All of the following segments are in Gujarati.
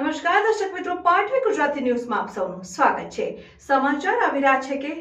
નમસ્કાર દર્શક મિત્રો, પાટવી ગુજરાતી ન્યૂઝમાં આપ સૌનું સ્વાગત છે। સમાચાર આવી રહ્યા છે કે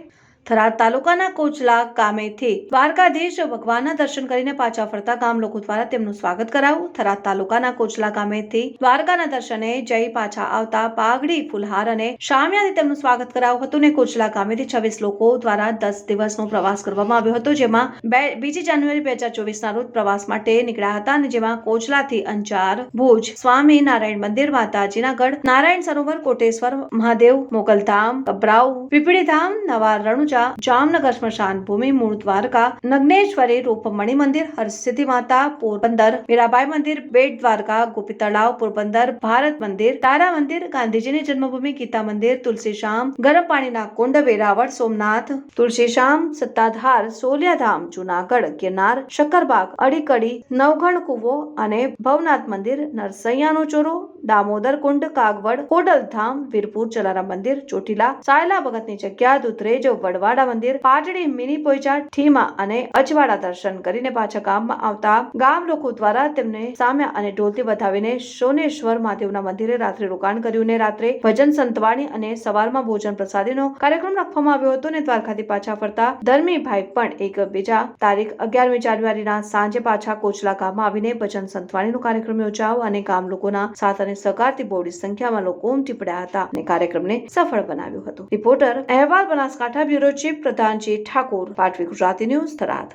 થરાદ તાલુકાના કોચલા ગામેથી દ્વારકાધીશ ભગવાનના દર્શન કરીને પાછા ફરતા ગામ લોકો દ્વારા તેમનું સ્વાગત કરાયું। થરાદ તાલુકાના કોચલા ગામેથી દ્વારકાના દર્શને જઈ પાછા આવતા પાઘડી, ફુલહાર અને શામિયાથી તેમનું સ્વાગત કરાયું હતું ને કોચલા ગામેથી 26 લોકો દ્વારા 10 દિવસનો પ્રવાસ કરવામાં આવ્યો હતો, જેમાં 2 જાન્યુઆરી 2024 ના રોજ પ્રવાસ માટે નીકળ્યા હતા અને જેમાં કોચલાથી અંજાર, ભુજ, સ્વામી નારાયણ મંદિર, માતાજીના ગઢ, નારાયણ સરોવર, કોટેશ્વર મહાદેવ, મોગલધામ, કબરાઉ, પીપળીધામ, નવા રણુજા, જામનગર સ્મશાન ભૂમિ, મૂળ દ્વારકા, નગ્નેશ્વરી, રૂપમણી મંદિર, હરસિદ્ધિ માતા, પોરબંદર, મીરાબાઈ મંદિર, બેટ દ્વારકા, ગોપી તળાવ, પોરબંદર, ભારત મંદિર, તારા મંદિર, ગાંધીજીની જન્મભૂમિ, ગીતા મંદિર, તુલસીશ્યામ, ગરમ પાણીના કુંડ, વેરાવળ, સોમનાથ, તુલસીશ્યામ, સત્તાધાર, સોલિયાધામ, જુનાગઢ, ગિરનાર, શક્કરબાગ, અડીકડી, નવઘણ કુવો અને ભવનાથ મંદિર, નરસૈયાનો ચોરો, દામોદર કુંડ, કાગવડ, ખોડલધામ, વીરપુર, જલારામ મંદિર, ચોટીલા, સાયલા ભગતની જગ્યા, દુધરેજ, વડવાડા મંદિર, પાટડી, મિની પોઈચા, ઠીમા અને અજવાડા દર્શન કરીને પાછા ગામમાં આવતા ગામ લોકો દ્વારા તેમને સામ્યા અને ઢોલથી વધાવીને સોનેશ્વર મહાદેવના મંદિરે રાત્રે રોકાણ કર્યું ને રાત્રે ભજન સંતવાણી અને સવારમાં ભોજન પ્રસાદીનો કાર્યક્રમ રાખવામાં આવ્યો હતો ને દ્વારકાથી પાછા ફરતા ધર્મીભાઈ પણ એક બીજા તારીખ 11મી જાન્યુઆરીના સાંજે પાછા કોચલા ગામમાં આવીને ભજન સંતવાણીનો કાર્યક્રમ યોજાયો અને ગામ લોકોના સાથ અને સહકારથી બહોળી સંખ્યામાં લોકો ઉમટી પડ્યા હતા અને કાર્યક્રમને સફળ બનાવ્યો હતો। રિપોર્ટર અહેવાલ બનાસકાંઠા બ્યુરો ચીફ પ્રધાનજી ઠાકોર, પાટવી ગુજરાતી ન્યૂઝ, થરાદ।